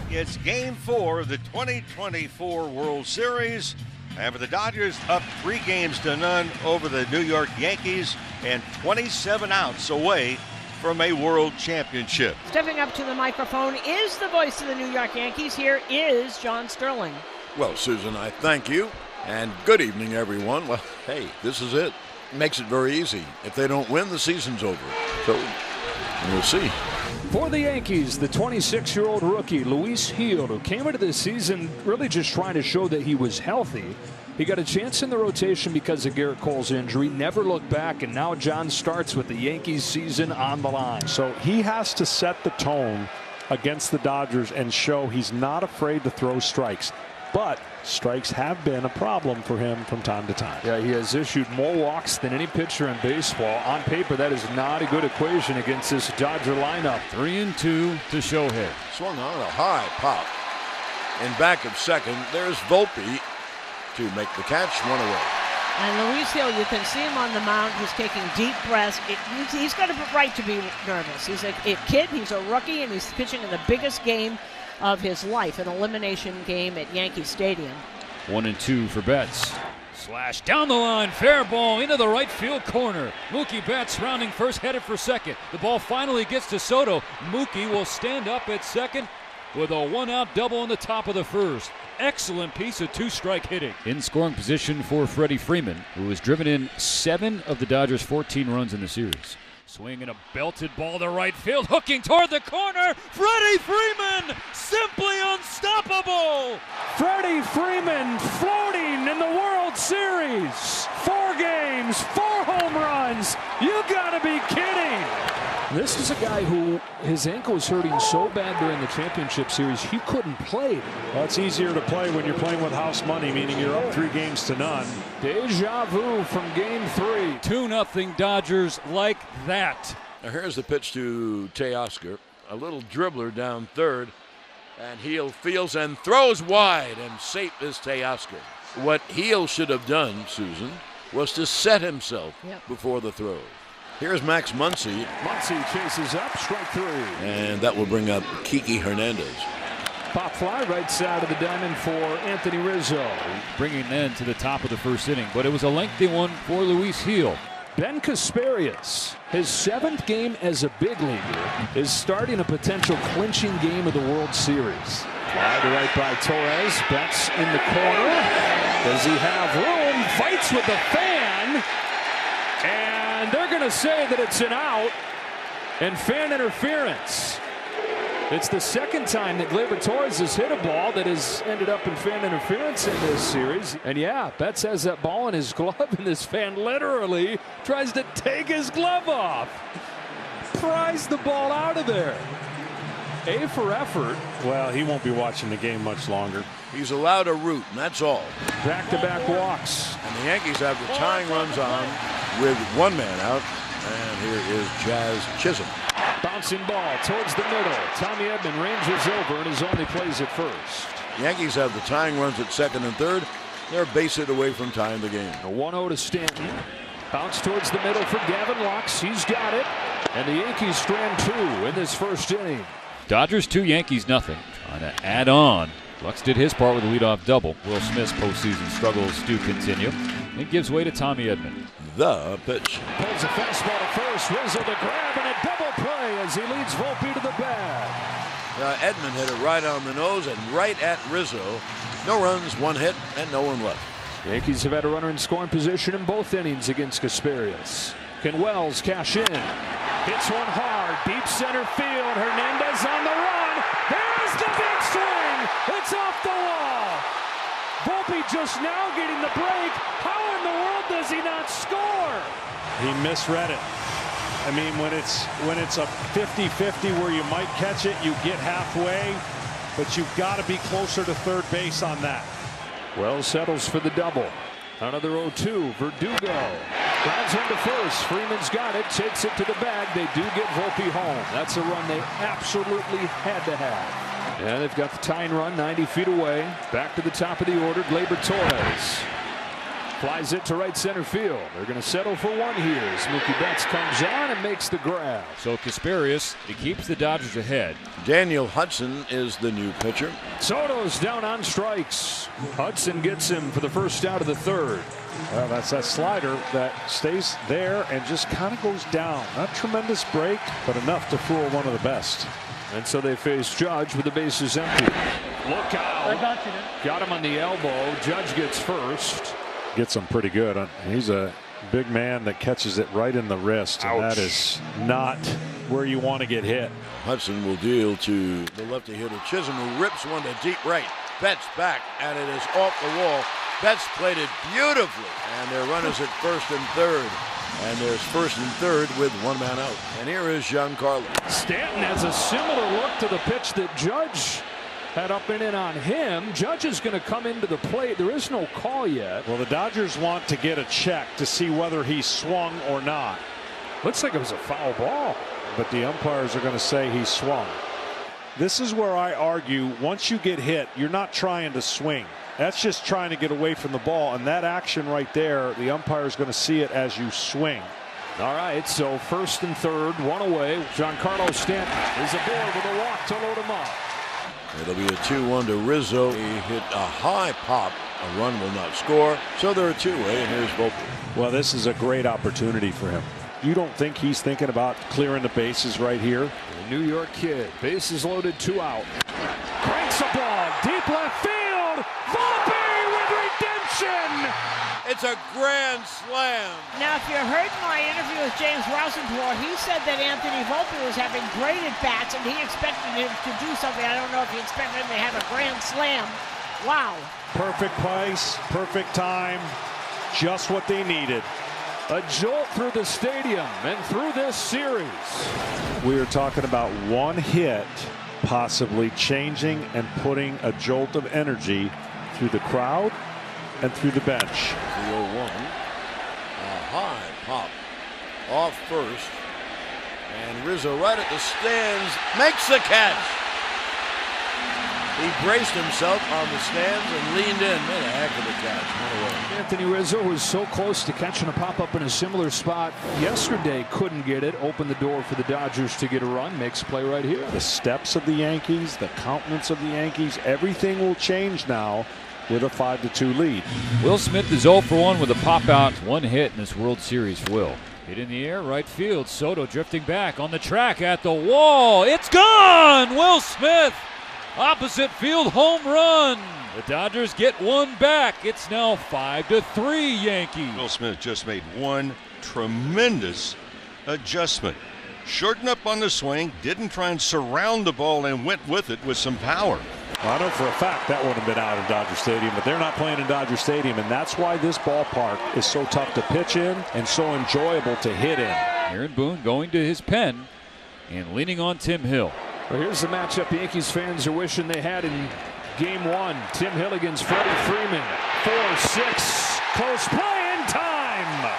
It's Game 4 of the 2024 World Series. And for the Dodgers, up 3-0 over the New York Yankees and 27 outs away from a world championship. Stepping up to the microphone is the voice of the New York Yankees. Here is John Sterling. Well, Susan, I thank you. And good evening, everyone. Well, hey, this is it. Makes it very easy. If they don't win, the season's over. So we'll see. For the Yankees, the 26-year-old rookie, Luis Gil, who came into the season really just trying to show that he was healthy. He got a chance in the rotation because of Garrett Cole's injury, never looked back, and now John starts with the Yankees season on the line. So he has to set the tone against the Dodgers and show he's not afraid to throw strikes. But strikes have been a problem for him from time to time. Yeah, he has issued more walks than any pitcher in baseball. On paper, that is not a good equation against this Dodger lineup. 3-2 to Shohei. Swung on a high pop. In back of second, there's Volpe to make the catch, one away. And Luis Gil, you can see him on the mound. He's taking deep breaths. He's got a right to be nervous. He's a kid, he's a rookie, and he's pitching in the biggest game of his life, an elimination game at Yankee Stadium. 1-2 for Betts. Slash down the line, fair ball into the right field corner. Mookie Betts rounding first, headed for second. The ball finally gets to Soto. Mookie will stand up at second with a one-out double in the top of the first. Excellent piece of two-strike hitting. In scoring position for Freddie Freeman, who has driven in 7 of the Dodgers' 14 runs in the series. Swinging a belted ball to right field, hooking toward the corner. Freddie Freeman, simply unstoppable. Freddie Freeman floating in the World Series. 4 games, 4 home runs. You gotta be kidding. This is a guy who his ankle was hurting so bad during the championship series he couldn't play. Well, it's easier to play when you're playing with house money, meaning you're up 3-0. Deja vu from game 3. 2-0 Dodgers like that. Now here's the pitch to Teoscar. A little dribbler down third. And Gil fields and throws wide, and safe is Teoscar. What Gil should have done, Susan, was to set himself before the throw. Here's Max Muncy. Muncy chases up, strike 3. And that will bring up Kiki Hernandez. Pop fly right side of the diamond for Anthony Rizzo. Bringing them to the top of the first inning, but it was a lengthy one for Luis Gil. Ben Kasparius, his 7th game as a big leaguer, is starting a potential clinching game of the World Series. Fly to right by Torres. Betts in the corner. Does he have room? Fights with the fan. And they're going to say that it's an out and fan interference. It's the second time that Gleyber Torres has hit a ball that has ended up in fan interference in this series. And yeah, Betts has that ball in his glove, and this fan literally tries to take his glove off. Pries the ball out of there. A for effort. Well, he won't be watching the game much longer. He's allowed a root, and that's all. Back-to-back walks. And the Yankees have the tying runs on with 1 man out. And here is Jazz Chisholm. Bouncing ball towards the middle. Tommy Edman ranges over and is only plays at first. The Yankees have the tying runs at second and third. They're a base hit away from tying the game. A 1-0 to Stanton. Bounce towards the middle for Gavin Lux. He's got it. And the Yankees strand 2 in this first inning. Dodgers 2, Yankees nothing. Trying to add on. Lux did his part with a leadoff double. Will Smith's postseason struggles do continue. It gives way to Tommy Edman. The pitch. Pulls a fastball to first. Rizzo to grab and a double play as he leads Volpe to the bag. Edman hit it right on the nose and right at Rizzo. No runs, 1 hit, and no one left. The Yankees have had a runner in scoring position in both innings against Kasparius. Can Wells cash in? Hits one hard, deep center field. Hernandez on the run. There's the big swing. It's off the wall. Volpe just now getting the break. How in the world does he not score? He misread it. I mean, when it's a 50-50 where you might catch it, you get halfway, but you've got to be closer to third base on that. Wells settles for the double. Another 0-2. Verdugo grounds one to first. Freeman's got it. Takes it to the bag. They do get Volpe home. That's a run they absolutely had to have. And they've got the tying run 90 feet away. Back to the top of the order. Gleyber Torres. Flies it to right center field. They're going to settle for one here as Mookie Betts comes on and makes the grab. So Kasparius, he keeps the Dodgers ahead. Daniel Hudson is the new pitcher. Soto's down on strikes. Hudson gets him for the first out of the third. Well, that's that slider that stays there and just kind of goes down. Not tremendous break, but enough to fool one of the best. And so they face Judge with the bases empty. Look out. Got him on the elbow. Judge gets first. Gets him pretty good. He's a big man that catches it right in the wrist. And that is not where you want to get hit. Hudson will deal to the lefty hitter Chisholm, who rips one to deep right. Betts back, and it is off the wall. Betts played it beautifully, and their runners at first and third. And there's first and third with one man out. And here is Giancarlo. Stanton has a similar look to the pitch that Judge had up and in on him. Judge is going to come into the plate. There is no call yet. Well, the Dodgers want to get a check to see whether he swung or not. Looks like it was a foul ball. But the umpires are going to say he swung. This is where I argue, once you get hit, you're not trying to swing. That's just trying to get away from the ball. And that action right there, the umpire is going to see it as you swing. All right, so first and third, one away. Giancarlo Stanton is aboard with a walk to load him up. It'll be a 2-1 to Rizzo. He hit a high pop. A run will not score. So they're a two-way, and here's Volpe. Well, this is a great opportunity for him. You don't think he's thinking about clearing the bases right here? The New York kid, bases loaded, 2 out. Cranks a ball, deep left field. Volpe with redemption. It's a grand slam. Now, if you heard my interview with James Rosenthal, he said that Anthony Volpe was having great at-bats and he expected him to do something. I don't know if he expected him to have a grand slam. Wow. Perfect place, perfect time, just what they needed. A jolt through the stadium and through this series. We are talking about one hit possibly changing and putting a jolt of energy through the crowd and through the bench. The 0-1. A high pop off first. And Rizzo right at the stands makes the catch. He braced himself on the stands and leaned in. Made a heck of a catch. Anthony Rizzo was so close to catching a pop-up in a similar spot yesterday. Couldn't get it. Opened the door for the Dodgers to get a run. Makes play right here. The steps of the Yankees, the countenance of the Yankees, everything will change now with a 5-2 lead. Will Smith is 0 for 1 with a pop-out. One hit in this World Series for Will. Hit in the air, right field. Soto drifting back on the track at the wall. It's gone! Will Smith! Opposite field home run. The Dodgers get one back. It's now 5-3 Yankees. Will Smith just made one tremendous adjustment. Shortened up on the swing, didn't try and surround the ball, and went with it with some power. Well, I know for a fact that wouldn't have been out in Dodger Stadium, but they're not playing in Dodger Stadium, and that's why this ballpark is so tough to pitch in and so enjoyable to hit in. Aaron Boone going to his pen and leaning on Tim Hill. Well, here's the matchup Yankees fans are wishing they had in Game 1. Tim Hill against Freddie Freeman. 4-6. Close play in time.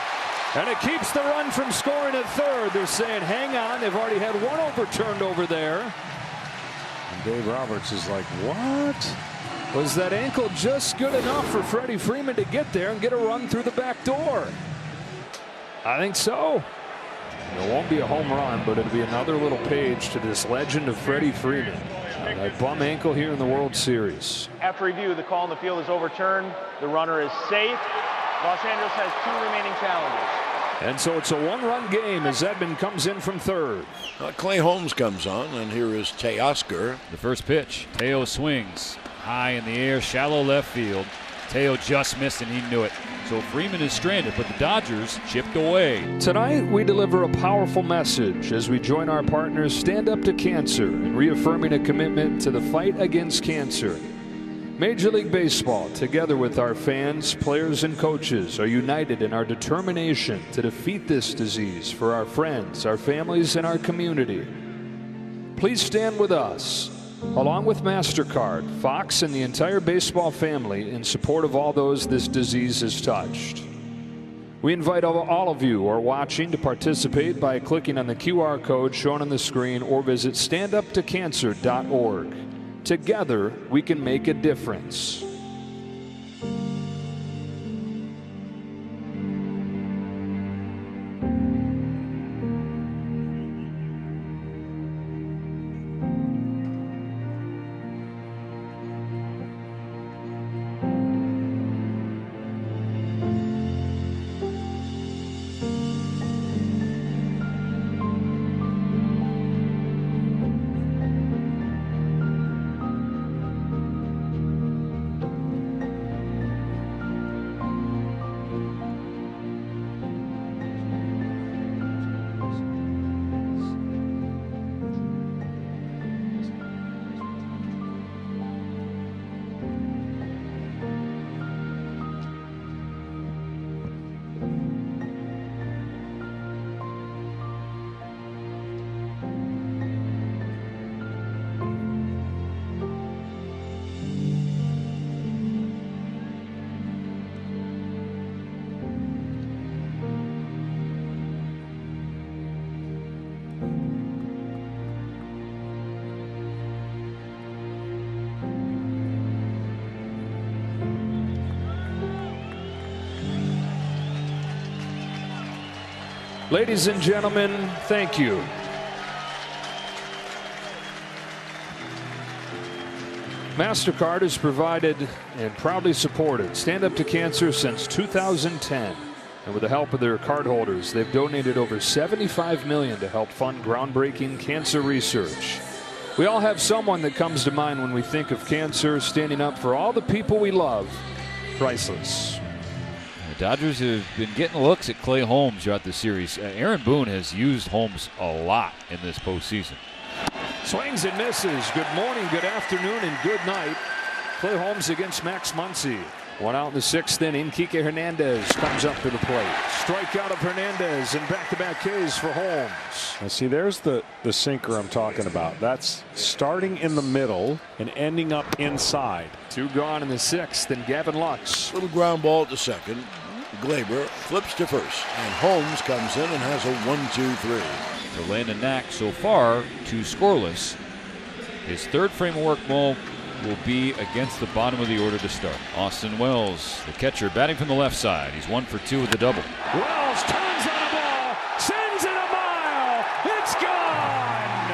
And it keeps the run from scoring at third. They're saying, hang on. They've already had one overturned over there. And Dave Roberts is like, what? Was that ankle just good enough for Freddie Freeman to get there and get a run through the back door? I think so. It won't be a home run, but it'll be another little page to this legend of Freddie Freeman. A bum ankle here in the World Series. After review, the call on the field is overturned. The runner is safe. Los Angeles has 2 remaining challenges. And so it's a 1-run game as Edman comes in from third. Clay Holmes comes on, and here is Teoscar. The first pitch. Teo swings high in the air, shallow left field. Teo just missed and he knew it. So Freeman is stranded, but the Dodgers chipped away. Tonight we deliver a powerful message as we join our partners Stand Up to Cancer in reaffirming a commitment to the fight against cancer. Major League Baseball, together with our fans, players, and coaches, are united in our determination to defeat this disease for our friends, our families, and our community. Please stand with us, along with MasterCard, Fox, and the entire baseball family in support of all those this disease has touched. We invite all of you who are watching to participate by clicking on the QR code shown on the screen or visit standuptocancer.org. Together, we can make a difference. Ladies and gentlemen, thank you. MasterCard has provided and proudly supported Stand Up to Cancer since 2010. And with the help of their cardholders, they've donated over $75 million to help fund groundbreaking cancer research. We all have someone that comes to mind when we think of cancer. Standing up for all the people we love. Priceless. The Dodgers have been getting looks at Clay Holmes throughout the series. Aaron Boone has used Holmes a lot in this postseason. Swings and misses. Good morning, good afternoon, and good night. Clay Holmes against Max Muncy. One out in the 6th inning. Kike Hernandez comes up to the plate. Strikeout of Hernandez and back-to-back Ks for Holmes. Now see, there's the sinker I'm talking about. That's starting in the middle and ending up inside. 2 gone in the 6th, and Gavin Lux. Little ground ball at the second. Glaber flips to first, and Holmes comes in and has a 1-2-3. For Landon Knack, so far, 2 scoreless. His 3rd frame of work ball will be against the bottom of the order to start. Austin Wells, the catcher, batting from the left side. He's 1 for 2 with the double. Wells turns on a ball, sends it a mile. It's gone.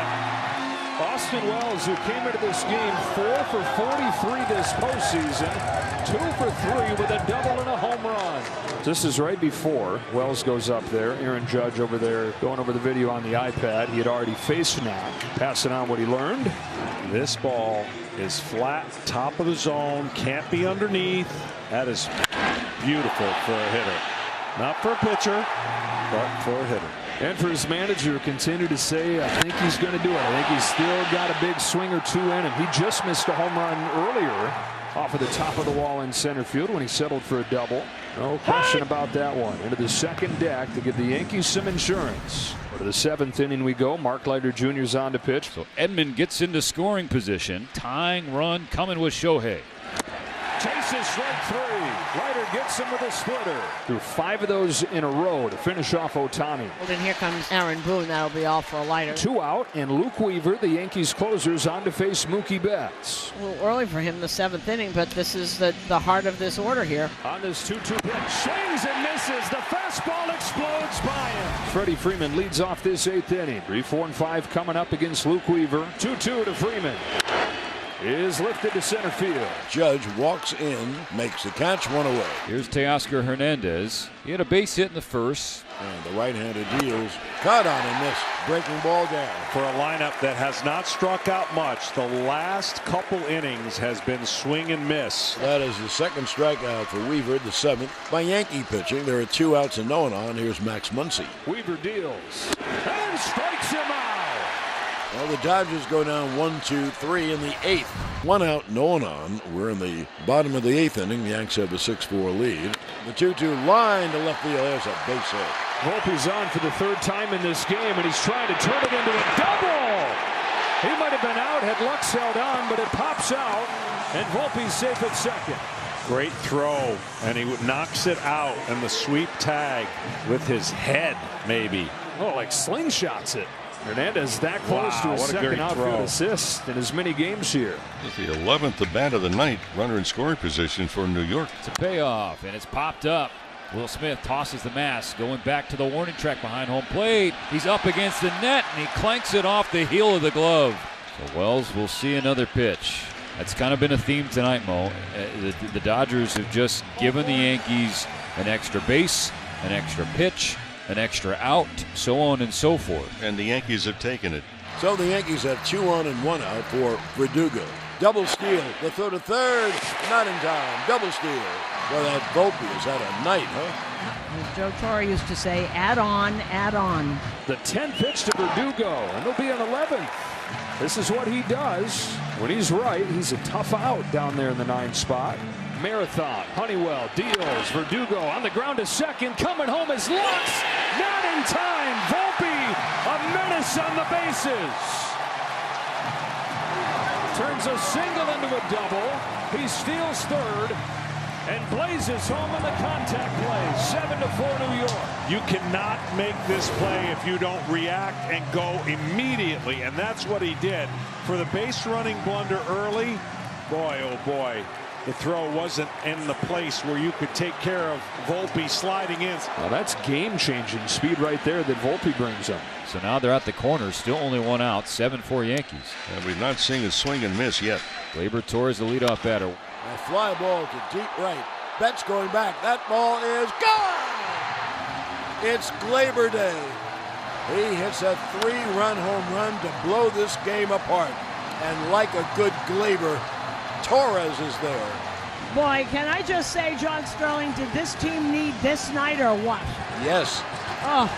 Austin Wells, who came into this game 4 for 43 this postseason, 2 for 3 with a double and a home run. This is right before Wells goes up there. Aaron Judge over there going over the video on the iPad. He had already faced Knack, passing on what he learned. This ball is flat, top of the zone, can't be underneath. That is beautiful for a hitter. Not for a pitcher, but for a hitter. And for his manager, continue to say, I think he's going to do it. I think he's still got a big swing or 2 in him. He just missed a home run earlier off of the top of the wall in center field when he settled for a double. No question about that one. Into the 2nd deck to give the Yankees some insurance. To the 7th inning we go. Mark Leiter Jr.'s on to pitch. So Edman gets into scoring position. Tying run coming with Shohei. Chases strike 3. Leiter gets him with a splitter. Threw 5 of those in a row to finish off Ohtani. Well, then here comes Aaron Boone. That'll be all for a Leiter. 2 out, and Luke Weaver, the Yankees closers, on to face Mookie Betts. A little early for him, the 7th inning, but this is the heart of this order here. On this 2-2 pitch, swings and misses. The fastball explodes by him. Freddie Freeman leads off this 8th inning. 3, 4, and 5 coming up against Luke Weaver. 2-2 to Freeman. Is lifted to center field. Judge walks in, makes the catch, 1 away. Here's Teoscar Hernandez. He had a base hit in the 1st. And the right-handed deals. Caught on and missed. Breaking ball down. For a lineup that has not struck out much, the last couple innings has been swing and miss. That is the 2nd strikeout for Weaver, the 7th. By Yankee pitching, there are 2 outs and no one on. Here's Max Muncy. Weaver deals and strikes him out. Well, the Dodgers go down 1-2-3 in the 8th. 1 out, no one on. We're in the bottom of the 8th inning. The Yanks have a 6-4 lead. The 2-2 line to left field. There's a base hit. Volpe's on for the 3rd time in this game, and he's trying to turn it into a double. He might have been out had Lux held on, but it pops out, and Volpe's safe at 2nd. Great throw, and he knocks it out, and the sweep tag with his head, maybe. Oh, like slingshots it. Hernandez that close to his what a 2nd great outfield throw. assist in as many games here. It's the 11th at bat of the night. Runner in scoring position for New York. It's a payoff, and it's popped up. Will Smith tosses the mask, going back to the warning track behind home plate. He's up against the net, and he clanks it off the heel of the glove. So Wells will see another pitch. That's kind of been a theme tonight, Mo. The Dodgers have just given the Yankees an extra base, an extra pitch, an extra out, so on and so forth. And the Yankees have taken it. So the Yankees have 2 on and 1 out for Verdugo. Double steal. The throw to 3rd. Not in time. Double steal. Well, that Volpe has had a night, huh? As Joe Torre used to say, add on, add on. The 10th pitch to Verdugo, and there'll be an 11th. This is what he does. When he's right, he's a tough out down there in the 9th spot. Marathon, Honeywell deals, Verdugo on the ground to 2nd, coming home is Lux, not in time. Volpe, a menace on the bases. Turns a single into a double. He steals 3rd and blazes home on the contact play. 7-4 New York. You cannot make this play if you don't react and go immediately, and that's what he did. For the base running blunder early, boy, oh boy. The throw wasn't in the place where you could take care of Volpe sliding in. Well, that's game-changing speed right there that Volpe brings him. So now they're at the corner, still only one out, 7-4 Yankees. And we've not seen a swing and miss yet. Gleyber Torres, the leadoff batter. A fly ball to deep right. Betts going back. That ball is gone. It's Gleyber Day. He hits a 3-run home run to blow this game apart. And like a good Gleyber, Torres is there. Boy, can I just say, John Sterling, did this team need this night or what? Yes. Oh,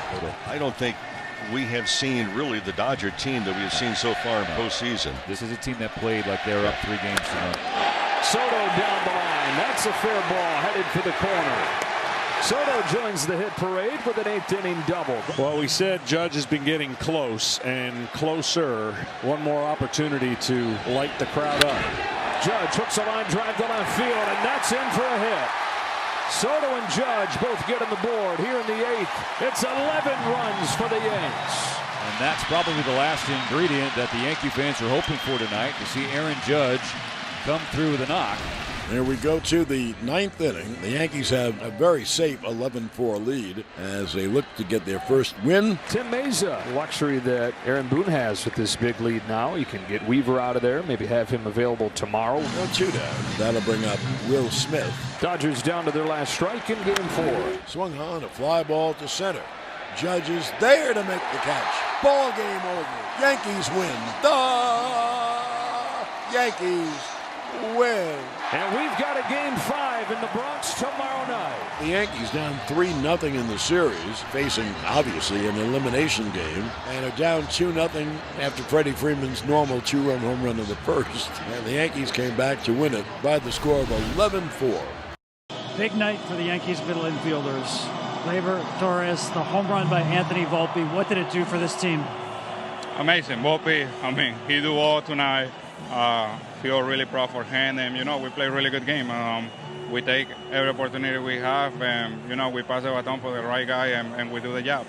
I don't think we have seen really the Dodger team that we have seen so far in postseason. This is a team that played like they were up 3 games to none. Soto down the line. That's a fair ball headed for the corner. Soto joins the hit parade with an 8th inning double. Well, we said Judge has been getting close and closer. One more opportunity to light the crowd up. Judge hooks a line drive to left field, and that's in for a hit. Soto and Judge both get on the board here in the 8th. It's 11 runs for the Yanks. And that's probably the last ingredient that the Yankee fans are hoping for tonight, to see Aaron Judge come through with a knock. Here we go to the 9th inning. The Yankees have a very safe 11-4 lead as they look to get their first win. Tim Meza, luxury that Aaron Boone has with this big lead now. You can get Weaver out of there, maybe have him available tomorrow. No 2 down. That'll bring up Will Smith. Dodgers down to their last strike in game 4. Swung on a fly ball to center. Judge is there to make the catch. Ball game over. Yankees win. The Yankees win. And we've got a game 5 in the Bronx tomorrow night. The Yankees down 3-0 in the series, facing obviously an elimination game, and are down 2-0 after Freddie Freeman's normal 2-run home run in the first. And the Yankees came back to win it by the score of 11-4. Big night for the Yankees middle infielders. Gleyber Torres, the home run by Anthony Volpe. What did it do for this team? Amazing. Volpe, I mean, he do all tonight. Feel really proud for him, and we play a really good game. We take every opportunity we have, and we pass the baton for the right guy, and we do the job.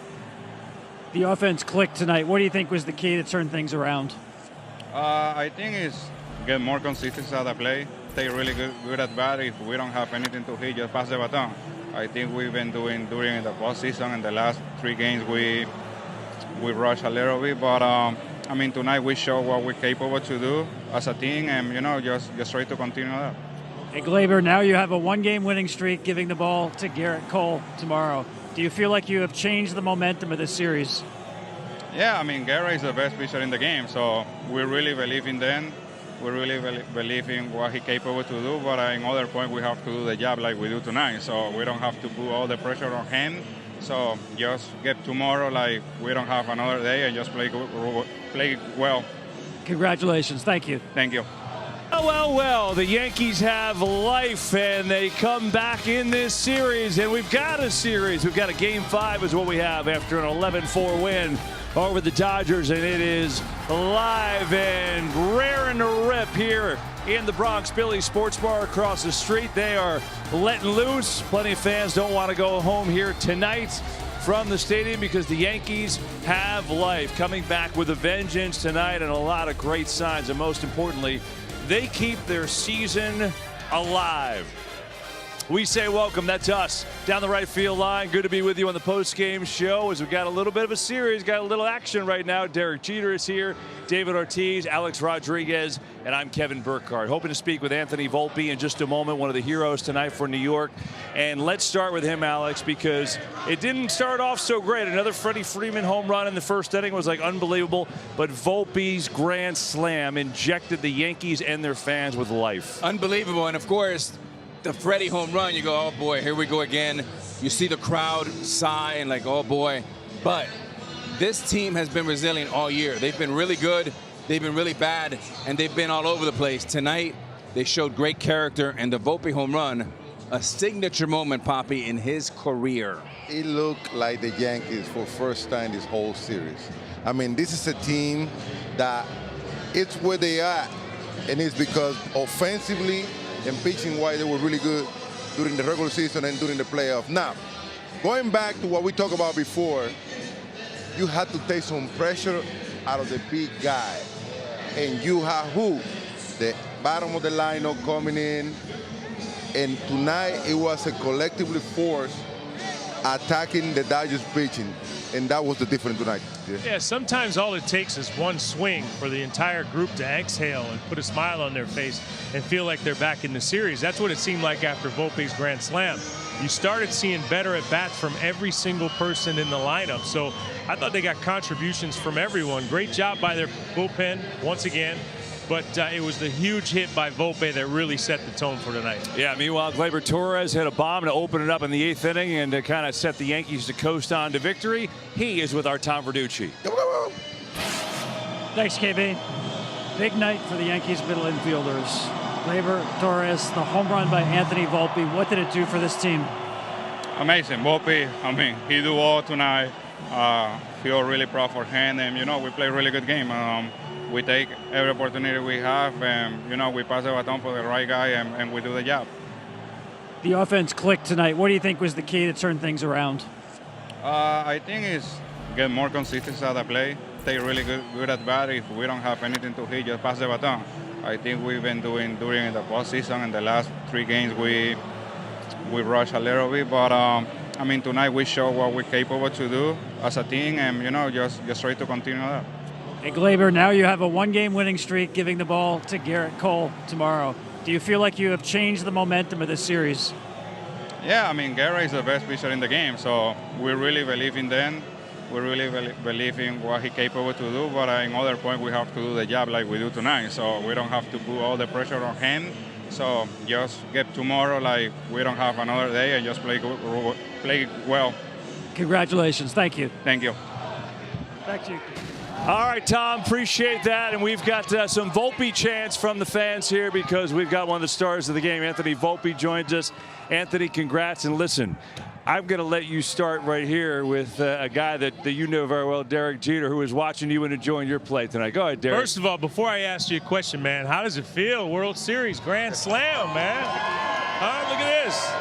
The offense clicked tonight. What do you think was the key to turn things around? I think it's get more consistency at the play, stay really good at bat. If we don't have anything to hit, just pass the baton. I think we've been doing during the postseason. In the last 3 games, we rushed a little bit, but I mean, tonight we show what we're capable to do as a team, and just try to continue that. Hey, Gleyber, now you have a 1-game winning streak, giving the ball to Garrett Cole tomorrow. Do you feel like you have changed the momentum of this series? Yeah, I mean, Garrett is the best pitcher in the game, so we really believe in them. We really believe in what he's capable to do, but in other point we have to do the job like we do tonight, so we don't have to put all the pressure on him. So just get tomorrow like we don't have another day, and just play well. Congratulations. Thank you. Thank you. Well, the Yankees have life, and they come back in this series, and we've got a series. We've got a game 5 is what we have after an 11-4 win over the Dodgers, and it is live and raring to rip here in the Bronx. Billy's Sports Bar across the street. They are letting loose. Plenty of fans don't want to go home here tonight from the stadium because the Yankees have life, coming back with a vengeance tonight, and a lot of great signs, and most importantly, they keep their season alive. We say welcome, that's us, down the right field line. Good to be with you on the post-game show as we've got a little bit of a series, got a little action right now. Derek Jeter is here, David Ortiz, Alex Rodriguez, and I'm Kevin Burkhardt. Hoping to speak with Anthony Volpe in just a moment, one of the heroes tonight for New York. And let's start with him, Alex, because it didn't start off so great. Another Freddie Freeman home run in the first inning was like unbelievable, but Volpe's grand slam injected the Yankees and their fans with life. Unbelievable, and of course, the Freddie home run, you go, oh boy, here we go again. You see the crowd sigh and like, oh boy. But this team has been resilient all year. They've been really good, they've been really bad, and they've been all over the place. Tonight, they showed great character, and the Volpe home run, a signature moment, Poppy, in his career. It looked like the Yankees for first time this whole series. I mean, this is a team that it's where they are, and it's because offensively and pitching-wise, they were really good during the regular season and during the playoff. Now, going back to what we talked about before, you had to take some pressure out of the big guy. And you have who? The bottom of the lineup coming in, And tonight, it was a collectively force attacking the Dodgers pitching. And that was the difference tonight. Yeah, sometimes all it takes is one swing for the entire group to exhale and put a smile on their face and feel like they're back in the series. That's what it seemed like after Volpe's grand slam. You started seeing better at bats from every single person in the lineup. So I thought they got contributions from everyone. Great job by their bullpen once again. But it was the huge hit by Volpe that really set the tone for tonight. Yeah, meanwhile, Gleyber Torres hit a bomb to open it up in the 8th inning and to kind of set the Yankees to coast on to victory. He is with our Tom Verducci. Thanks, KB. Big night for the Yankees middle infielders. Gleyber Torres, the home run by Anthony Volpe. What did it do for this team? Amazing. Volpe, I mean, he do all tonight. Feel really proud for him. And, you know, we play a really good game. We take every opportunity we have, and, you know, we pass the baton for the right guy, and we do the job. The offense clicked tonight. What do you think was the key to turn things around? I think it's get more consistency at the play. Stay really good at bat. If we don't have anything to hit, just pass the baton. I think we've been doing during the postseason. In the last 3 games, we rushed a little bit, but I mean, tonight we show what we're capable to do as a team, and, you know, just try to continue that. Hey, Gleyber, now you have a 1-game winning streak, giving the ball to Garrett Cole tomorrow. Do you feel like you have changed the momentum of this series? Yeah, I mean, Garrett is the best pitcher in the game, so we really believe in them. We really believe in what he's capable to do, but in other points we have to do the job like we do tonight, so we don't have to put all the pressure on him. So just get tomorrow like we don't have another day and just play well. Congratulations. Thank you. Thank you. Back to you. All right, Tom, appreciate that. And we've got some Volpe chants from the fans here because we've got one of the stars of the game. Anthony Volpe joins us. Anthony, congrats. And listen, I'm going to let you start right here with a guy that you know very well, Derek Jeter, who is watching you and enjoying your play tonight. Go ahead, Derek. First of all, before I ask you a question, man, how does it feel? World Series, Grand Slam, man. All right, look at this.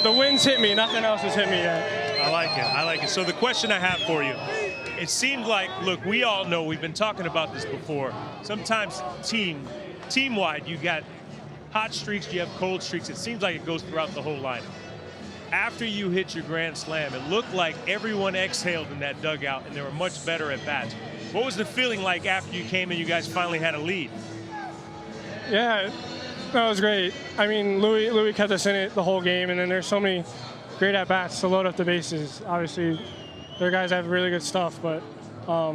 No, the winds hit me. Nothing else has hit me yet. I like it. I like it. So the question I have for you, it seemed like, look, we all know, we've been talking about this before. Sometimes team-wide, you got hot streaks, you have cold streaks. It seems like it goes throughout the whole lineup. After you hit your grand slam, it looked like everyone exhaled in that dugout, and they were much better at bats. What was the feeling like after you came and you guys finally had a lead? Yeah, that was great. I mean, Louis kept us in it the whole game, and then there's so many great at-bats to load up the bases. Obviously, their guys have really good stuff, but I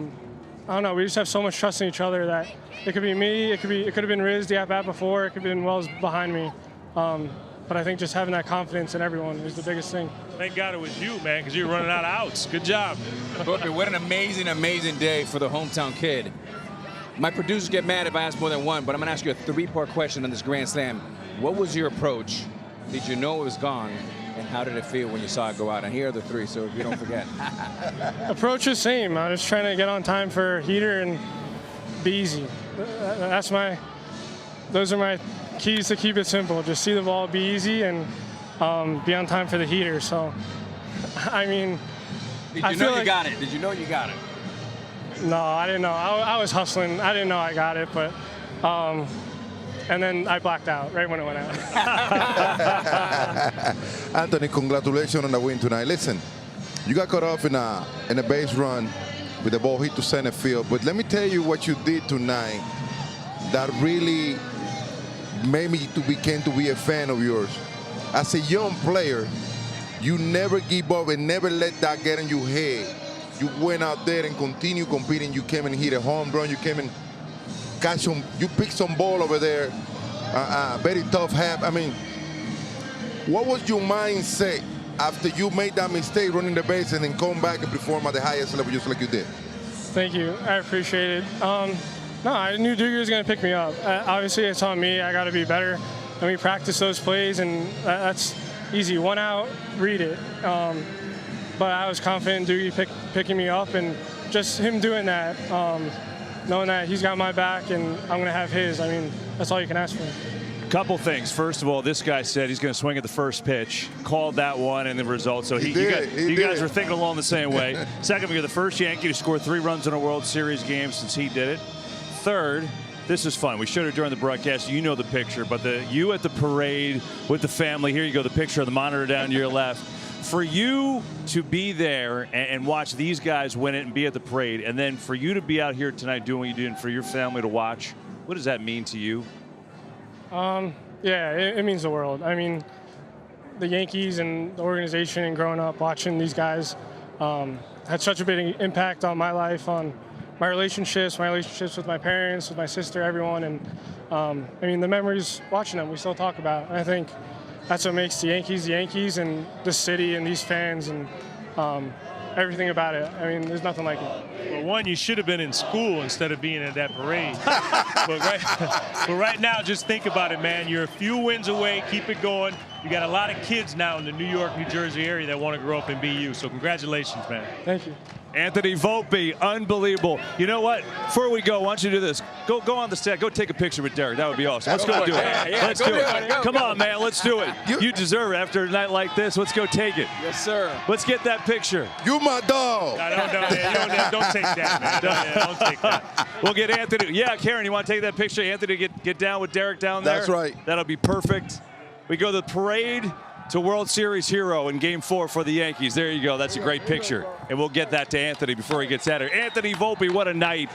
don't know. We just have so much trust in each other that it could be me, it could have been Riz, the at-bat before, it could have been Wells behind me. But I think just having that confidence in everyone is the biggest thing. Thank God it was you, man, because you were running out of outs. Good job. What an amazing, amazing day for the hometown kid. My producers get mad if I ask more than one, but I'm going to ask you a 3-part question on this Grand Slam. What was your approach? Did you know it was gone? And how did it feel when you saw it go out? And here are the 3, so you don't forget. Approach is same. I was trying to get on time for heater and be easy. Those are my keys to keep it simple. Just see the ball, be easy, and be on time for the heater. So, I mean, Did you know you got it? Did you know you got it? No, I didn't know. I was hustling. I didn't know I got it, but. And then I blacked out right when it went out. Anthony, congratulations on the win tonight. Listen, you got caught off in a base run with the ball hit to center field. But let me tell you what you did tonight that really made me begin to be a fan of yours. As a young player, you never give up and never let that get in your head. You went out there and continued competing. You came and hit a home run. You came and you picked some ball over there, very tough half. I mean, what was your mindset after you made that mistake running the base and then come back and perform at the highest level just like you did? Thank you. I appreciate it. No, I knew Doogie was going to pick me up. Obviously, it's on me. I got to be better. And we practice those plays, and that's easy. 1 out, read it. But I was confident in Doogie picking me up, and just him doing that, knowing that he's got my back and I'm going to have his. I mean, that's all you can ask for. Couple things. First of all, this guy said he's going to swing at the first pitch, called that one, and the result. So you guys are thinking along the same way. Second, you're the first Yankee to score 3 runs in a World Series game since he did it. Third, This is fun. We showed it during the broadcast. You know the picture, but you at the parade with the family. Here you go, the picture of the monitor down to your left. For you to be there and watch these guys win it and be at the parade, and then for you to be out here tonight doing what you did and for your family to watch, what does that mean to you? Yeah, it means the world. I mean, the Yankees and the organization and growing up watching these guys had such a big impact on my life, on my relationships with my parents, with my sister, everyone. And I mean, the memories watching them, we still talk about. And I think that's what makes the Yankees and this city and these fans and everything about it. I mean, there's nothing like it. Well, one, you should have been in school instead of being at that parade. but right now, just think about it, man. You're a few wins away. Keep it going. You got a lot of kids now in the New York, New Jersey area that want to grow up and be you. So congratulations, man. Thank you. Anthony Volpe, unbelievable. You know what? Before we go, why don't you do this? Go on the set. Go take a picture with Derek. That would be awesome. Let's go do it. Let's do it. Come on, man. Let's do it. You deserve it after a night like this. Let's go take it. Yes, sir. Let's get that picture. You my dog. No, don't take that, man. Don't take that. We'll get Anthony. Yeah, Karen, you want to take that picture? Anthony, get down with Derek down there? That's right. That'll be perfect. We go to the parade to World Series hero in Game 4 for the Yankees. There you go. That's a great picture. And we'll get that to Anthony before he gets out of here. Anthony Volpe, what a night.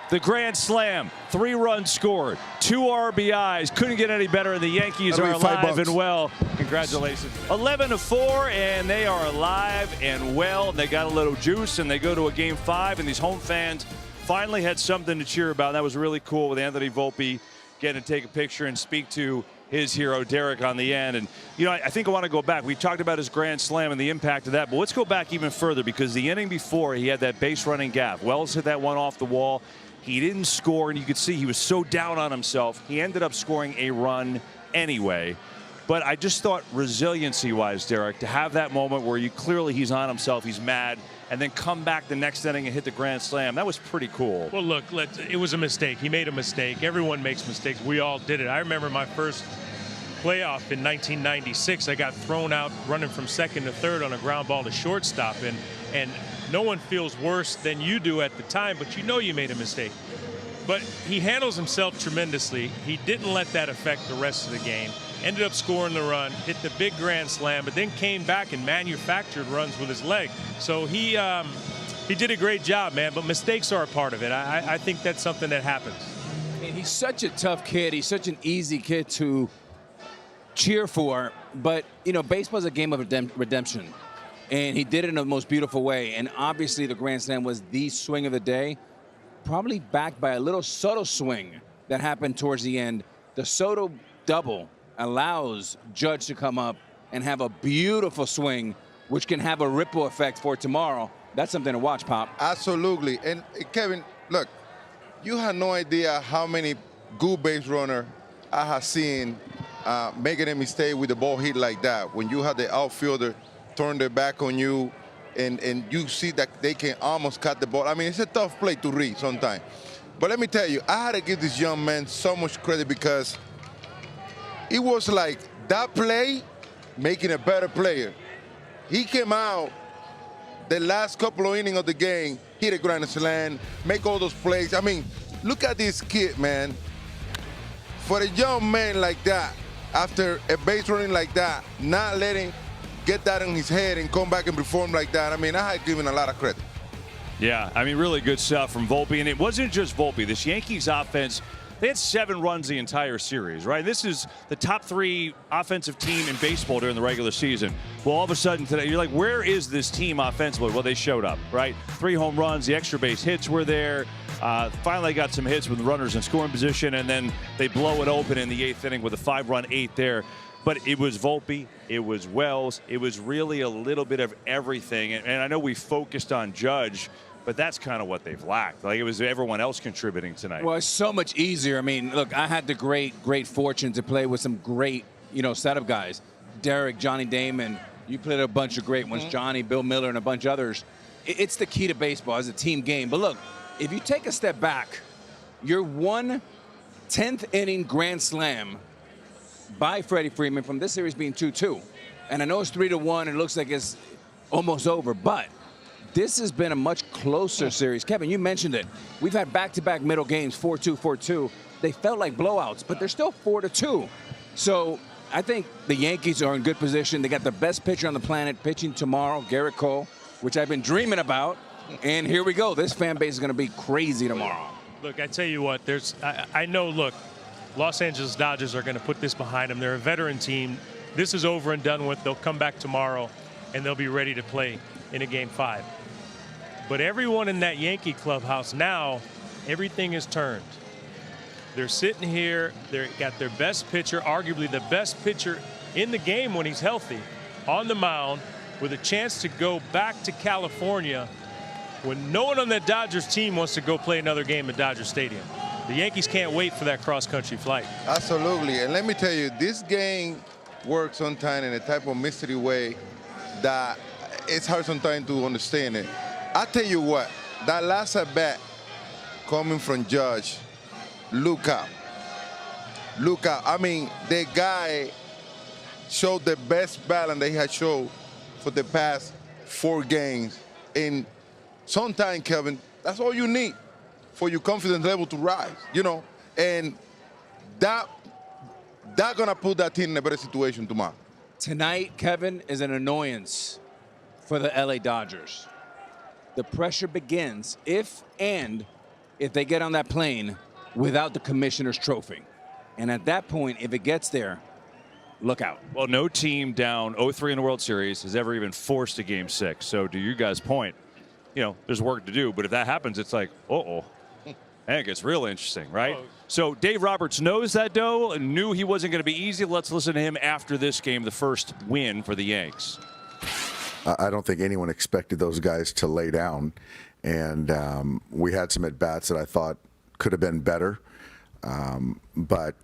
The grand slam, 3 runs scored, 2 RBIs. Couldn't get any better, and the Yankees are alive and well. Congratulations. 11-4, and they are alive and well. They got a little juice, and they go to a Game 5, and these home fans finally had something to cheer about. That was really cool with Anthony Volpe getting to take a picture and speak to his hero, Derek, on the end. And, you know, I think I want to go back. We talked about his grand slam and the impact of that, but let's go back even further because the inning before, he had that base running gap. Wells hit that one off the wall. He didn't score, and you could see he was so down on himself. He ended up scoring a run anyway. But I just thought resiliency-wise, Derek, to have that moment where he's on himself, he's mad, and then come back the next inning and hit the grand slam, that was pretty cool. Well, look, it was a mistake. He made a mistake. Everyone makes mistakes. We all did it. I remember my first playoff in 1996. I got thrown out running from second to third on a ground ball to shortstop, and no one feels worse than you do at the time, but you know you made a mistake. But he handles himself tremendously. He didn't let that affect the rest of the game. Ended up scoring the run, hit the big grand slam, but then came back and manufactured runs with his leg. So he did a great job, man, but mistakes are a part of it. I think that's something that happens. I mean, he's such a tough kid. He's such an easy kid to cheer for, but, you know, baseball's a game of redemption. And he did it in the most beautiful way. And obviously the grand slam was the swing of the day, probably backed by a little Soto swing that happened towards the end. The Soto double allows Judge to come up and have a beautiful swing, which can have a ripple effect for tomorrow. That's something to watch, Pop. Absolutely. And Kevin, look, you have no idea how many good base runner I have seen making a mistake with the ball hit like that. When you have the outfielder turn their back on you and you see that they can almost cut the ball. I mean, it's a tough play to read sometimes. But let me tell you, I had to give this young man so much credit because it was like that play making a better player. He came out the last couple of innings of the game, hit a grand slam, make all those plays. I mean, look at this kid, man. For a young man like that, after a base running like that, not letting get that in his head and come back and perform like that, I mean, I had given a lot of credit. Yeah, I mean, really good stuff from Volpe. And it wasn't just Volpe. This Yankees offense, they had 7 runs the entire series, right? This is the top 3 offensive team in baseball during the regular season. Well, all of a sudden today, you're like, where is this team offensively? Well, they showed up, right? 3 home runs, the extra base hits were there. Finally got some hits with runners in scoring position, and then they blow it open in the 8th inning with a 5-run 8th there. But it was Volpe, it was Wells, it was really a little bit of everything. And I know we focused on Judge, but that's kind of what they've lacked. Like, it was everyone else contributing tonight. Well, it's so much easier. I mean, look, I had the great fortune to play with some great, setup guys. Derek, Johnny Damon, you played a bunch of great ones. Johnny, Bill Miller, and a bunch of others. It's the key to baseball. It's a team game. But look, if you take a step back, your 10th inning grand slam by Freddie Freeman from this series being 2-2. And I know it's 3-1, and it looks like it's almost over, but this has been a much closer series. Kevin, you mentioned it. We've had back-to-back middle games, 4-2, 4-2. They felt like blowouts, but they're still 4-2. So I think the Yankees are in good position. They got the best pitcher on the planet pitching tomorrow, Garrett Cole, which I've been dreaming about. And here we go. This fan base is going to be crazy tomorrow. Look, I tell you what, I know, look, Los Angeles Dodgers are going to put this behind them. They're a veteran team. This is over and done with. They'll come back tomorrow, and they'll be ready to play in a Game 5. But everyone in that Yankee clubhouse now, everything is turned. They're sitting here. They got their best pitcher, arguably the best pitcher in the game when he's healthy, on the mound with a chance to go back to California when no one on that Dodgers team wants to go play another game at Dodger Stadium. The Yankees can't wait for that cross-country flight. Absolutely. And let me tell you, this game works sometimes in a type of mystery way that it's hard sometimes to understand it. I tell you what, that last at-bat coming from Judge, look out. Look out. I mean, the guy showed the best balance they had showed for the past 4 games. And sometimes, Kevin, that's all you need for your confidence level to rise, you know. And that gonna put that team in a better situation tomorrow. Tonight, Kevin, is an annoyance for the LA Dodgers. The pressure begins if they get on that plane without the commissioner's trophy. And at that point, if it gets there, look out. Well, no team down 0-3 in the World Series has ever even forced a Game 6. So to you guys' point, you know, there's work to do. But if that happens, it's like, uh-oh. And it gets real interesting, right? So Dave Roberts knows that, though, and knew he wasn't going to be easy. Let's listen to him after this game, the first win for the Yanks. I don't think anyone expected those guys to lay down. And we had some at-bats that I thought could have been better. But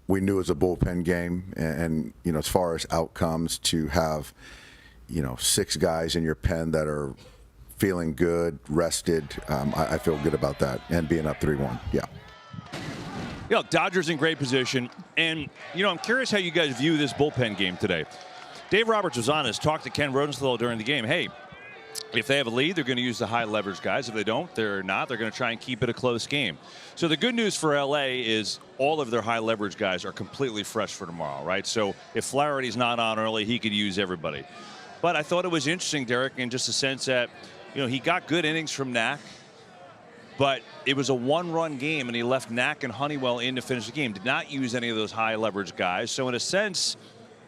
we knew it was a bullpen game. And, you know, as far as outcomes, to have, you know, 6 guys in your pen that are feeling good, rested, I feel good about that. And being up 3-1, yeah. You know, Dodgers in great position. And, you know, I'm curious how you guys view this bullpen game today. Dave Roberts was honest, talked to Ken Rosenthal during the game. Hey, if they have a lead, they're going to use the high leverage guys. If they don't, they're not. They're going to try and keep it a close game. So the good news for LA is all of their high leverage guys are completely fresh for tomorrow, right? So if Flaherty's not on early, he could use everybody. But I thought it was interesting, Derek, in just a sense that, you know, he got good innings from Knack, but it was a 1-run game, and he left Knack and Honeywell in to finish the game. Did not use any of those high leverage guys. So in a sense,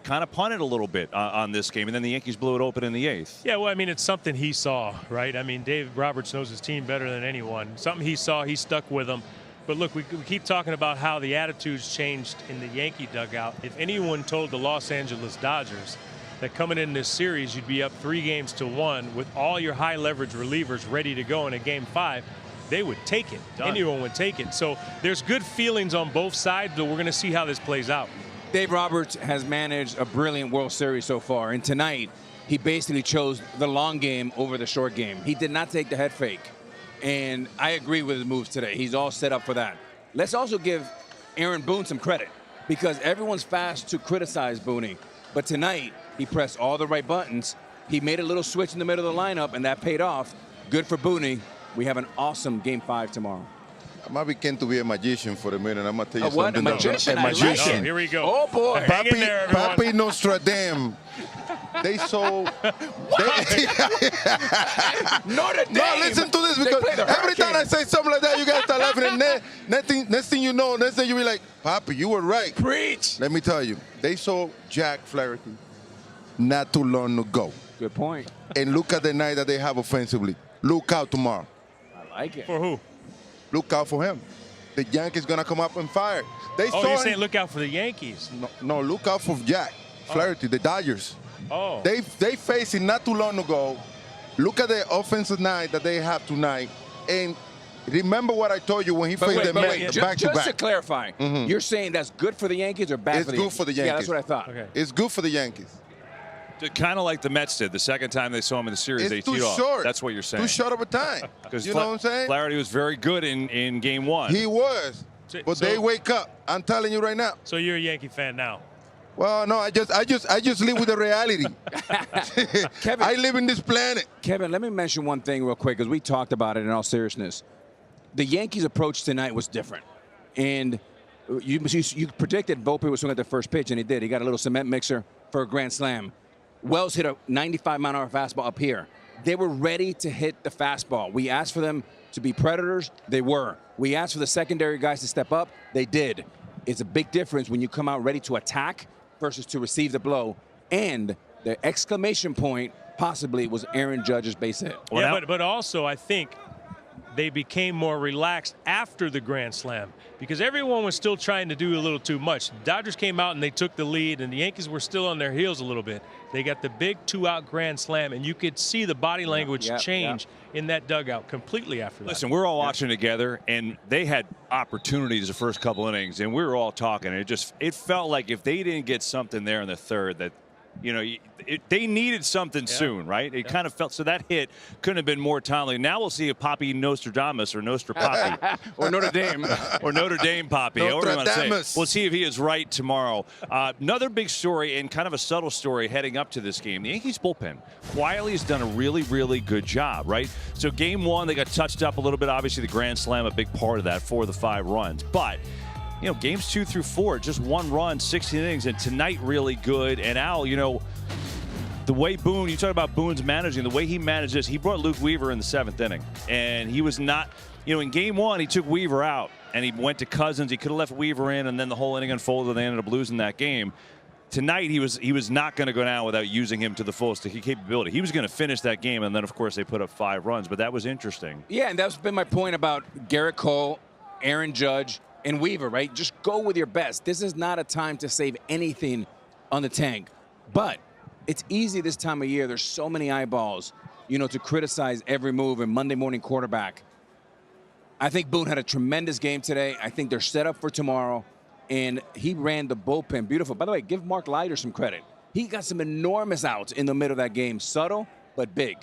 kind of punted a little bit on this game, and then the Yankees blew it open in the 8th. Yeah, well, I mean, it's something he saw, right? I mean, Dave Roberts knows his team better than anyone. Something he saw, he stuck with them. But look, we keep talking about how the attitudes changed in the Yankee dugout. If anyone told the Los Angeles Dodgers that coming in this series you'd be up 3-1 with all your high leverage relievers ready to go in a Game 5, they would take it. Done. Anyone would take it. So there's good feelings on both sides, but we're going to see how this plays out. Dave Roberts has managed a brilliant World Series so far, and tonight he basically chose the long game over the short game. He did not take the head fake, and I agree with his moves today. He's all set up for that. Let's also give Aaron Boone some credit, because everyone's fast to criticize Booney, but tonight he pressed all the right buttons. He made a little switch in the middle of the lineup, and that paid off. Good for Booney. We have an awesome Game 5 tomorrow. I might begin to be a magician for a minute. I'm going to tell you what? something. A magician? A magician. Like here we go. Oh, boy. Hang in there, everyone. Papi Nostradamus. They sold. Notre Dame. No, listen to this, because every time I say something like that, you guys start laughing. And next thing you know, next thing you be like, Papi, you were right. Preach. Let me tell you, they saw Jack Flaherty not too long ago. Good point. And look at the night that they have offensively. Look out tomorrow. I like it. For who? Look out for him. The Yankees going to come up and fire. They Oh, saw you're him. saying look out for the Yankees. No, look out for Jack Flaherty, the Dodgers. Oh. They faced it not too long ago. Look at the offensive night that they have tonight. And remember what I told you when he faced the Mets back-to-back. Just to clarify, you're saying that's good for the Yankees or bad It's for the good Yankees? for the Yankees. Yeah, that's what I thought. Okay. It's good for the Yankees. Kind of like the Mets did the second time they saw him in the series. It's they too teed off. short. That's what you're saying. Too short of a time. Because You know what I'm saying? Flaherty was very good in Game 1. He was. But So- they wake up. I'm telling you right now. So you're a Yankee fan now? Well, no, I just live with the reality. Kevin, I live in this planet. Kevin, let me mention one thing real quick, because we talked about it in all seriousness. The Yankees' approach tonight was different. And you predicted Volpe would swing at the first pitch, and he did. He got a little cement mixer for a grand slam. Wells hit a 95-mile-an-hour fastball up here. They were ready to hit the fastball. We asked for them to be predators. They were. We asked for the secondary guys to step up. They did. It's a big difference when you come out ready to attack versus to receive the blow. And the exclamation point possibly was Aaron Judge's base hit. Yeah, but also I think they became more relaxed after the grand slam because everyone was still trying to do a little too much. The Dodgers came out and they took the lead, and the Yankees were still on their heels a little bit. They got the big 2-out grand slam, and you could see the body language change in that dugout completely after that. Listen, we're all watching together, and they had opportunities the first couple innings, and we were all talking. It felt like if they didn't get something there in the third, that they needed something soon, right? It kind of felt so that hit couldn't have been more timely. Now we'll see if Poppy Nostradamus or Nostra Poppy or Notre Dame or Notre Dame Poppy, however you want to say it. We'll see if he is right tomorrow. Another big story and kind of a subtle story heading up to this game. The Yankees bullpen quietly has done a really, really good job, right? So game one, they got touched up a little bit. Obviously, the grand slam, a big part of that for the 5 runs, but games 2 through 4, just 1 run, 16 innings, and tonight really good. And Al, the way Boone, you talk about Boone's managing, the way he managed this, he brought Luke Weaver in the 7th inning. And he was not, in game 1, he took Weaver out and he went to Cousins. He could have left Weaver in, and then the whole inning unfolded and they ended up losing that game. Tonight, he was not going to go down without using him to the fullest capability. He was going to finish that game, and then, of course, they put up 5 runs. But that was interesting. Yeah, and that's been my point about Garrett Cole, Aaron Judge, and Weaver, right? Just go with your best. This is not a time to save anything on the tank. But it's easy this time of year. There's so many eyeballs, to criticize every move and Monday morning quarterback. I think Boone had a tremendous game today. I think they're set up for tomorrow. And he ran the bullpen beautiful. By the way, give Mark Leiter some credit. He got some enormous outs in the middle of that game. Subtle, but big.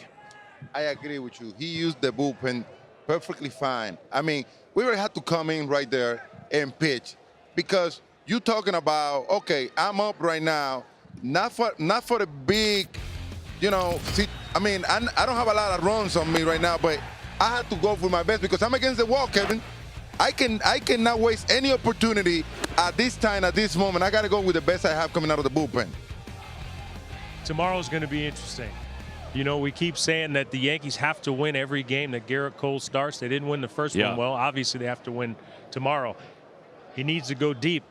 I agree with you. He used the bullpen perfectly fine. I mean, Weaver had to come in right there and pitch, because you're talking about, okay, I'm up right now, not for the big, I mean, I don't have a lot of runs on me right now, but I had to go for my best because I'm against the wall, Kevin. I cannot waste any opportunity at this time, at this moment. I got to go with the best I have coming out of the bullpen. Tomorrow's going to be interesting. We keep saying that the Yankees have to win every game that Garrett Cole starts. They didn't win the first one. Well, obviously they have to win tomorrow. He needs to go deep.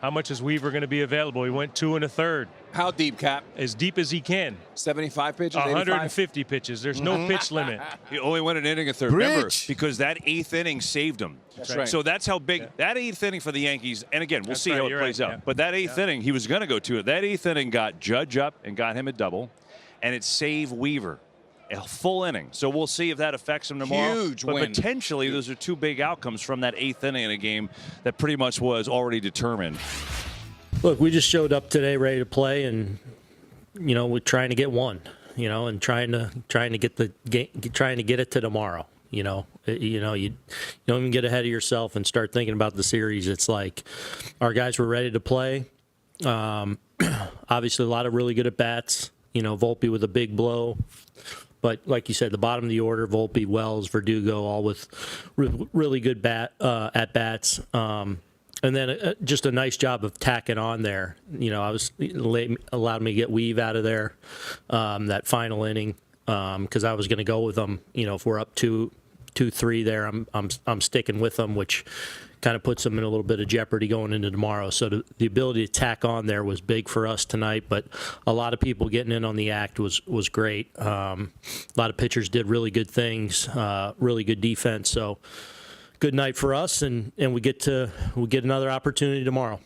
How much is Weaver going to be available? He went 2 1/3. How deep, Cap? As deep as he can. 75 pitches, 150 85? pitches. There's no pitch limit. He only went an inning a third. Remember, because that 8th inning saved him. That's right. So that's how big that 8th inning for the Yankees. And again, we'll see how it plays out. But that 8th inning, he was going to go to it. That 8th inning got Judge up and got him a double, and it saved Weaver. A full inning. So we'll see if that affects him tomorrow. Huge but win. Potentially, those are 2 big outcomes from that 8th inning in a game that pretty much was already determined. Look, we just showed up today ready to play, and we're trying to get one, and trying to get the game, trying to get it to tomorrow. You don't even get ahead of yourself and start thinking about the series. It's like our guys were ready to play. Obviously, a lot of really good at bats. Volpe with a big blow. But like you said, the bottom of the order, Volpe, Wells, Verdugo, all with really good at bats. And then just a nice job of tacking on there. Allowed me to get Weave out of there that final inning because I was going to go with them. If we're up 2-3 there, I'm sticking with them, which kind of puts them in a little bit of jeopardy going into tomorrow. So the ability to tack on there was big for us tonight, but a lot of people getting in on the act was great. A lot of pitchers did really good things, really good defense. So good night for us, and we'll get another opportunity tomorrow.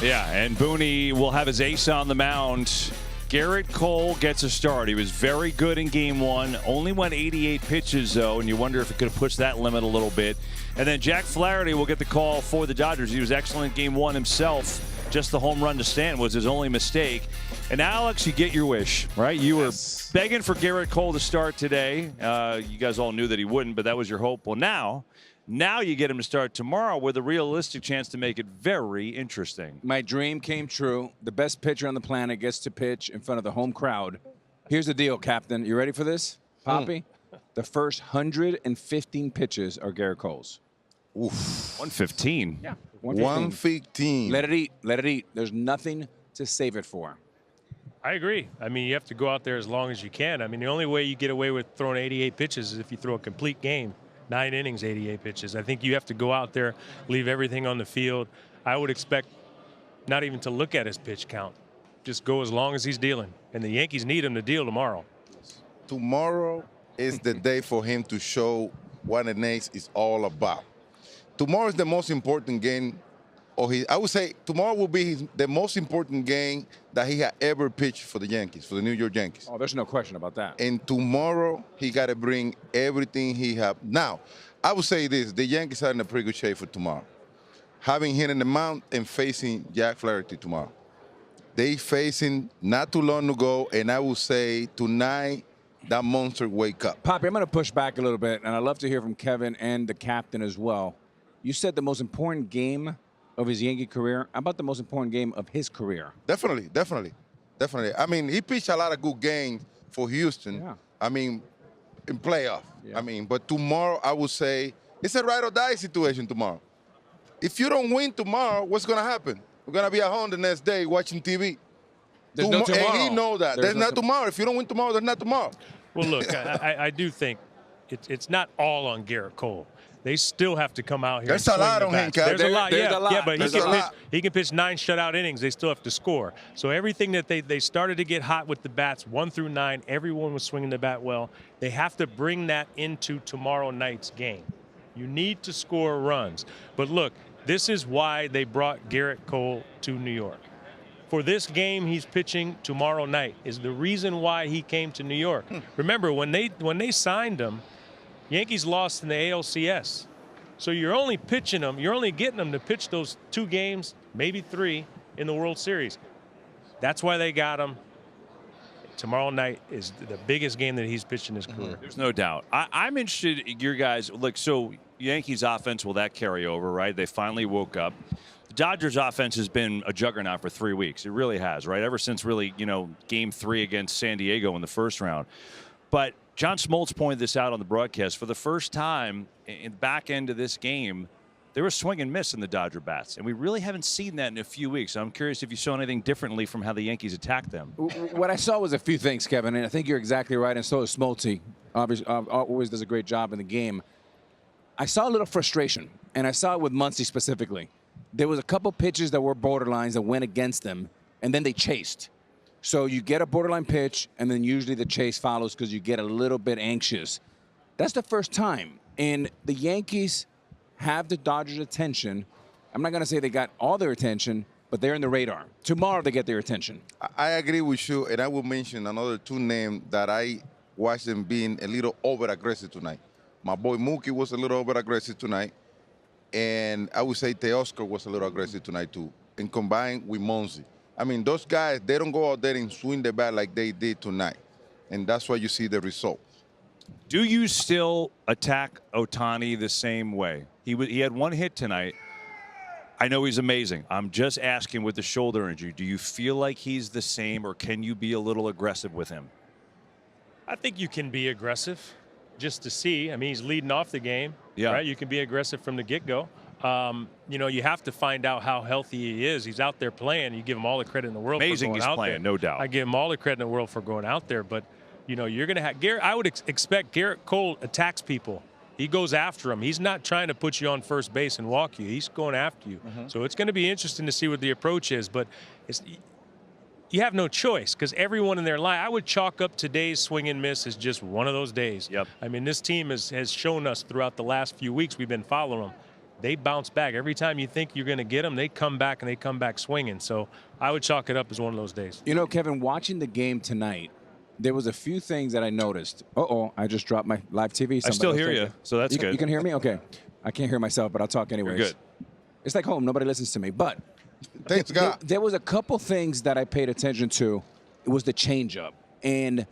Yeah, and Booney will have his ace on the mound. Garrett Cole gets a start. He was very good in game 1. Only went 88 pitches, though, and you wonder if it could have pushed that limit a little bit. And then Jack Flaherty will get the call for the Dodgers. He was excellent in game 1 himself. Just the home run to Stanton was his only mistake. And Alex, you get your wish, right? You were begging for Garrett Cole to start today. You guys all knew that he wouldn't, but that was your hope. Well, now you get him to start tomorrow with a realistic chance to make it very interesting. My dream came true. The best pitcher on the planet gets to pitch in front of the home crowd. Here's the deal, Captain. You ready for this, Poppy? The first 115 pitches are Garrett Cole's. Oof. 115. Yeah. 115. Let it eat. Let it eat. There's nothing to save it for. I agree. I mean, you have to go out there as long as you can. I mean, the only way you get away with throwing 88 pitches is if you throw a complete game. 9 innings, 88 pitches. I think you have to go out there, leave everything on the field. I would expect not even to look at his pitch count. Just go as long as he's dealing. And the Yankees need him to deal tomorrow. Tomorrow is the day for him to show what an ace is all about. Tomorrow is the most important game. I would say tomorrow will be the most important game that he had ever pitched for the Yankees, for the New York Yankees. Oh, there's no question about that. And tomorrow, he got to bring everything he has. Now, I would say this. The Yankees are in a pretty good shape for tomorrow. Having him in the mound and facing Jack Flaherty tomorrow. They facing not too long ago, and I would say tonight, that monster wake up. Poppy, I'm going to push back a little bit, and I'd love to hear from Kevin and the captain as well. You said the most important game of his Yankee career. How about the most important game of his career? Definitely. I mean, he pitched a lot of good games for Houston. Yeah. I mean, in playoff. Yeah. I mean, but tomorrow, I would say it's a ride or die situation tomorrow. If you don't win tomorrow, what's going to happen? We're going to be at home the next day watching TV. There's no tomorrow. And he knows that. There's not tomorrow. If you don't win tomorrow, there's not tomorrow. Well, look, I do think it's not all on Garrett Cole. They still have to come out here. There's a lot on him, Cap. There's a lot, yeah, but he can pitch 9 shutout innings. They still have to score. So everything that they started to get hot with the bats, 1 through 9, everyone was swinging the bat well. They have to bring that into tomorrow night's game. You need to score runs. But look, this is why they brought Garrett Cole to New York. For this game he's pitching tomorrow night is the reason why he came to New York. Remember, when they signed him, Yankees lost in the ALCS. So you're only pitching them, you're only getting them to pitch those 2 games, maybe 3, in the World Series. That's why they got him. Tomorrow night is the biggest game that he's pitched in his career. There's no doubt. I'm interested in your guys. Look, so Yankees offense, will that carry over, right? They finally woke up. The Dodgers offense has been a juggernaut for 3 weeks. It really has, right? Ever since really, game 3 against San Diego in the first round. But John Smoltz pointed this out on the broadcast. For the first time in the back end of this game, there was swing and miss in the Dodger bats, and we really haven't seen that in a few weeks. I'm curious if you saw anything differently from how the Yankees attacked them. What I saw was a few things, Kevin, and I think you're exactly right, and so is Smoltz. Obviously, always does a great job in the game. I saw a little frustration, and I saw it with Muncy specifically. There was a couple pitches that were borderlines that went against them, and then they chased. So you get a borderline pitch, and then usually the chase follows because you get a little bit anxious. That's the first time. And the Yankees have the Dodgers' attention. I'm not going to say they got all their attention, but they're in the radar. Tomorrow they get their attention. I agree with you, and I will mention another 2 names that I watched them being a little over-aggressive tonight. My boy Mookie was a little over-aggressive tonight, and I would say Teoscar was a little aggressive tonight too, and combined with Muncy. I mean, those guys, they don't go out there and swing the bat like they did tonight, and that's why you see the result. Do you still attack Ohtani the same way? He had 1 hit tonight. I know he's amazing. I'm just asking with the shoulder injury, do you feel like he's the same, or can you be a little aggressive with him? I think you can be aggressive just to see. I mean, he's leading off the game. Yeah. Right? You can be aggressive from the get-go. You have to find out how healthy he is. He's out there playing. You give him all the credit in the world Amazing for going he's out playing, there. no doubt. I give him all the credit in the world for going out there. But, you're going to have Garrett. I would expect Garrett Cole attacks people. He goes after him. He's not trying to put you on first base and walk you. He's going after you. So it's going to be interesting to see what the approach is. But you have no choice because everyone in their line, I would chalk up today's swing and miss as just one of those days. Yep. I mean, this team has shown us throughout the last few weeks we've been following them. They bounce back. Every time you think you're going to get them, they come back, and they come back swinging. So I would chalk it up as one of those days. Kevin, watching the game tonight, there was a few things that I noticed. I just dropped my live TV. I still hear you, so that's good. You can hear me? Okay. I can't hear myself, but I'll talk anyways. You're good. It's like home. Nobody listens to me. But Thanks God. There was a couple things that I paid attention to. It was the changeup. And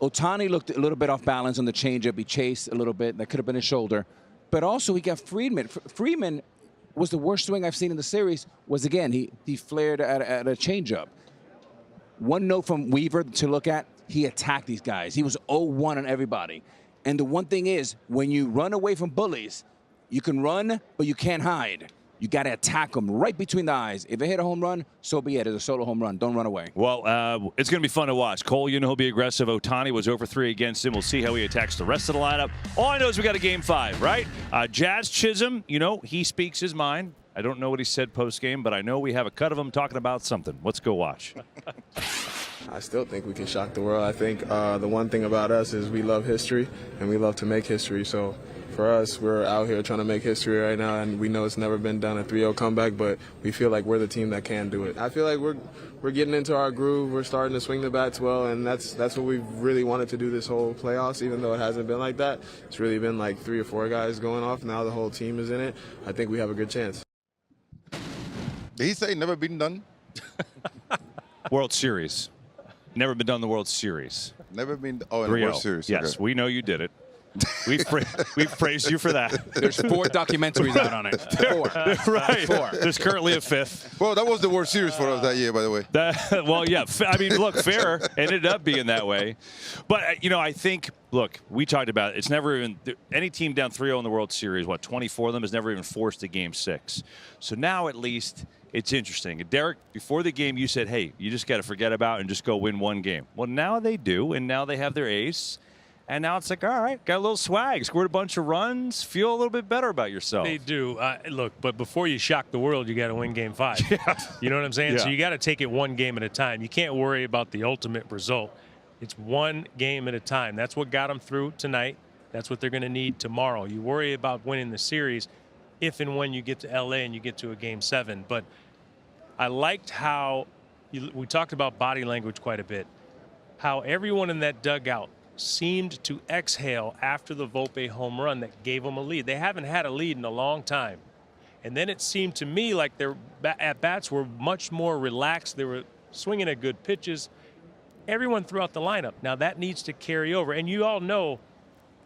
Ohtani looked a little bit off balance on the changeup. He chased a little bit. That could have been his shoulder. But also he got Friedman. Friedman was the worst swing I've seen in the series. Was, again, he flared at a changeup. One note from Weaver to look at, he attacked these guys. He was 0-1 on everybody. And the one thing is, when you run away from bullies, you can run, but you can't hide. You got to attack them right between the eyes. If they hit a home run, so be it. It's a solo home run. Don't run away. Well, it's going to be fun to watch. Cole, you know he'll be aggressive. Ohtani was over 3 against him. We'll see how he attacks the rest of the lineup. All I know is we got a Game 5, right? Jazz Chisholm, you know, he speaks his mind. I don't know what he said post-game, but I know we have a cut of him talking about something. Let's go watch. I still think we can shock the world. I think the one thing about us is we love history, and we love to make history. So for us, we're out here trying to make history right now, and we know it's never been done, a 3-0 comeback, but we feel like we're the team that can do it. I feel like we're getting into our groove. We're starting to swing the bats well, and that's what we've really wanted to do this whole playoffs, even though it hasn't been like that. It's really been like 3 or 4 guys going off. Now the whole team is in it. I think we have a good chance. Did he say never been done? World Series. Never been done in the World Series. Never been. Oh, in the World Series. Yes, okay. we know you did it. We've praised you for that. There's 4 documentaries out on it. 4. Right. 4. There's currently a 5th. Well, that was the World Series for us that year, by the way. Well, yeah. I mean, look, fair. Ended up being that way. But, you know, I think, look, we talked about it. It's never even – any team down 3-0 in the World Series, 24 of them, has never even forced a Game 6. So now at least – it's interesting. Derek, before the game, you said, hey, you just got to forget about and just go win one game. Well, now they do, and now they have their ace. And now it's like, all right, got a little swag, scored a bunch of runs, feel a little bit better about yourself. They do. Look, but before you shock the world, you got to win Game 5. Yeah. You know what I'm saying? Yeah. So you got to take it one game at a time. You can't worry about the ultimate result. It's one game at a time. That's what got them through tonight. That's what they're going to need tomorrow. You worry about winning the series if and when you get to L.A. and you get to a Game 7. But I liked how we talked about body language quite a bit, how everyone in that dugout seemed to exhale after the Volpe home run that gave them a lead. They haven't had a lead in a long time. And then it seemed to me like their at-bats were much more relaxed. They were swinging at good pitches. Everyone throughout the lineup. Now that needs to carry over. And you all know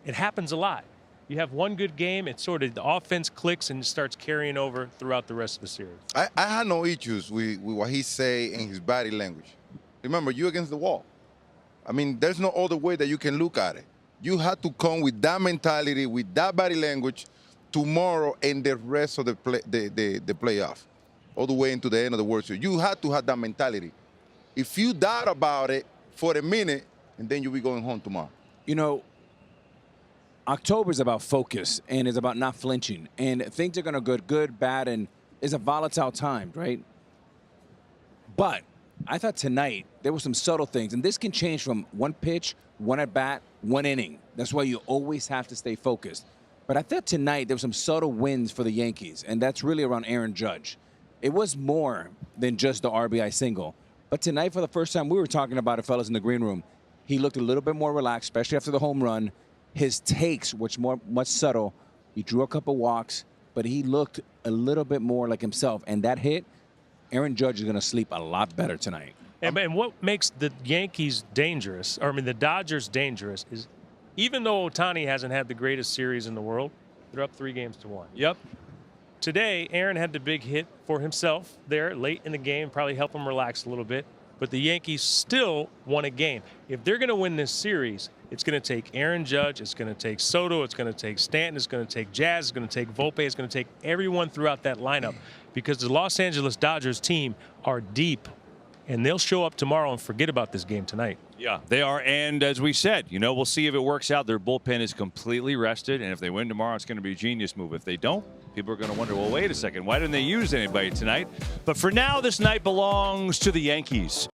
it happens a lot. You have one good game, it's sort of the offense clicks and starts carrying over throughout the rest of the series. I had no issues with what he say in his body language. Remember, you against the wall. I mean, there's no other way that you can look at it. You have to come with that mentality, with that body language tomorrow and the rest of the playoff, all the way into the end of the World Series. You have to have that mentality. If you doubt about it for a minute, and then you'll be going home tomorrow. You know, October is about focus, and it's about not flinching. And things are going to go good, bad, and it's a volatile time, right? But I thought tonight there were some subtle things, and this can change from one pitch, one at-bat, one inning. That's why you always have to stay focused. But I thought tonight there were some subtle wins for the Yankees, and that's really around Aaron Judge. It was more than just the RBI single. But tonight, for the first time, we were talking about it, fellas, in the green room. He looked a little bit more relaxed, especially after the home run. His takes, which much subtle. He drew a couple walks, but he looked a little bit more like himself. And that hit, Aaron Judge is going to sleep a lot better tonight. And what makes the Yankees dangerous, or I mean the Dodgers dangerous, is even though Ohtani hasn't had the greatest series in the world, they're up 3-1. Yep. Today, Aaron had the big hit for himself there late in the game, probably help him relax a little bit. But the Yankees still won a game. If they're going to win this series, it's going to take Aaron Judge, it's going to take Soto, it's going to take Stanton, it's going to take Jazz, it's going to take Volpe, it's going to take everyone throughout that lineup, because the Los Angeles Dodgers team are deep, and they'll show up tomorrow and forget about this game tonight. Yeah, they are. And as we said, you know, we'll see if it works out. Their bullpen is completely rested, and if they win tomorrow, it's going to be a genius move. If they don't, people are going to wonder, well, wait a second, why didn't they use anybody tonight? But for now, this night belongs to the Yankees.